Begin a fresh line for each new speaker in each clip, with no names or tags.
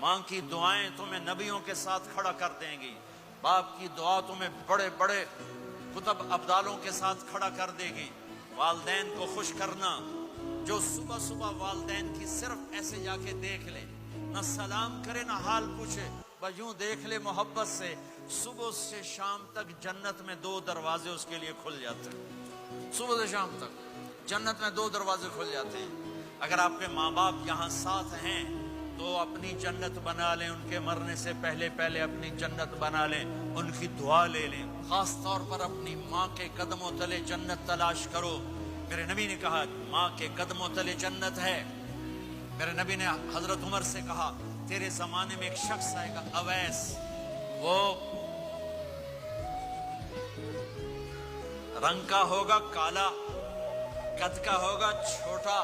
ماں کی دعائیں تمہیں نبیوں کے ساتھ کھڑا کر دیں گی، باپ کی دعا تمہیں بڑے بڑے کتب ابدالوں کے ساتھ کھڑا کر دے گی۔ والدین کو خوش کرنا، جو صبح صبح والدین کی صرف ایسے جا کے دیکھ لے، نہ سلام کرے نہ حال پوچھے، بس یوں دیکھ لے محبت سے، صبح سے شام تک جنت میں 2 دروازے اس کے لیے کھل جاتے ہیں۔ صبح سے شام تک جنت میں 2 دروازے کھل جاتے ہیں۔ اگر آپ کے ماں باپ یہاں ساتھ ہیں تو اپنی جنت بنا لیں، ان کے مرنے سے پہلے اپنی جنت بنا لیں، ان کی دعا لے لیں۔ خاص طور پر اپنی ماں کے قدموں تلے جنت تلاش کرو۔ میرے نبی نے کہا ماں کے قدموں تلے جنت ہے۔ میرے نبی نے حضرت عمر سے کہا تیرے زمانے میں ایک شخص آئے گا، اویس، وہ رنگ کا ہوگا کالا، قد کا ہوگا چھوٹا،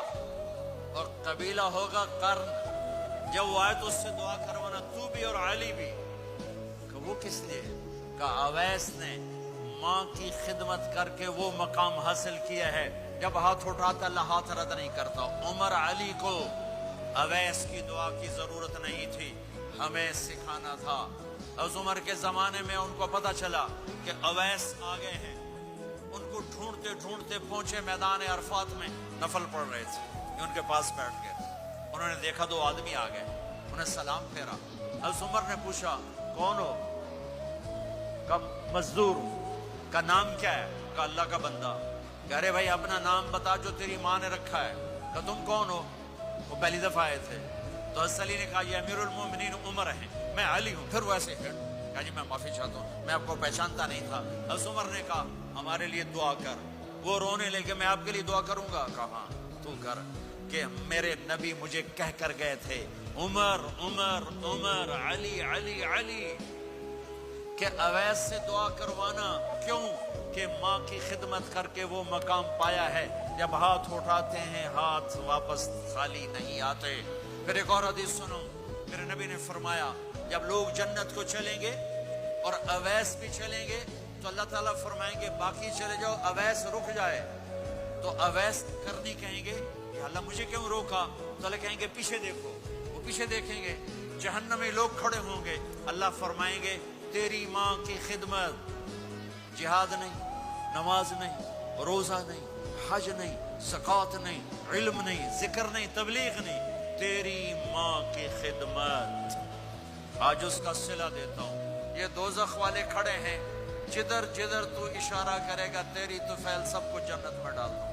اور قبیلہ ہوگا قرن۔ جب وہ آئے تو اس سے دعا کروانا، تو بھی اور علی بھی۔ کہ وہ کس لیے؟ کہ اویس نے ماں کی خدمت کر کے وہ مقام حاصل کیا ہے، جب ہاتھ اٹھاتا اللہ ہاتھ رد نہیں کرتا۔ عمر علی کو اویس کی دعا کی ضرورت نہیں تھی، ہمیں سکھانا تھا۔ اس عمر کے زمانے میں ان کو پتا چلا کہ اویس آگے ہیں، ان کو ڈھونڈتے ڈھونڈتے پہنچے میدان عرفات میں، نفل پڑھ رہے تھے، یہ ان کے پاس بیٹھ گئے۔ انہوں نے دیکھا 2 آدمی آ گئے، انہیں سلام پھیرا۔ حضرت عمر نے پوچھا کون ہو؟ کہ مزدور ہوں۔ کا نام کیا ہے؟ کہ اللہ کا بندہ۔ کہہ رہے بھائی اپنا نام بتا جو تیری ماں نے رکھا ہے۔ کہ تم کون ہو؟ وہ پہلی دفعہ آئے تھے تو حضرت علی نے کہا یہ امیر المومنین عمر ہیں، میں علی ہوں۔ پھر وہ ایسے کہا جی میں معافی چاہتا ہوں، میں آپ کو پہچانتا نہیں تھا۔ حضرت عمر نے کہا ہمارے لیے دعا کر۔ وہ رونے لگے میں آپ کے لیے دعا کروں گا؟ کہا ہاں تو کر، کہ میرے نبی مجھے کہہ کر گئے تھے عمر عمر عمر، علی علی علی، کہ اویس سے دعا کروانا۔ کیوں؟ کہ ماں کی خدمت کر کے وہ مقام پایا ہے، جب ہاتھ اٹھاتے ہیں ہاتھ واپس خالی نہیں آتے۔ پھر ایک اور حدیث سنو، میرے نبی نے فرمایا جب لوگ جنت کو چلیں گے اور اویس بھی چلیں گے تو اللہ تعالیٰ فرمائیں گے باقی چلے جاؤ، اویس رک جائے۔ تو اویس کرنی کہیں گے کہ اللہ مجھے کیوں روکا؟ تو اللہ کہیں گے پیچھے دیکھو۔ وہ پیچھے دیکھیں گے، جہنم میں لوگ کھڑے ہوں گے، اللہ فرمائیں گے تیری ماں کی خدمت، جہاد نہیں، نماز نہیں، روزہ نہیں، حج نہیں، زکوٰۃ نہیں، علم نہیں، ذکر نہیں، تبلیغ نہیں، تیری ماں کی خدمت۔ آج اس کا صلہ دیتا ہوں۔ یہ دوزخ والے کھڑے ہیں، جدھر جدھر تو اشارہ کرے گا تیری طفیل سب کو جنت میں ڈال دوں۔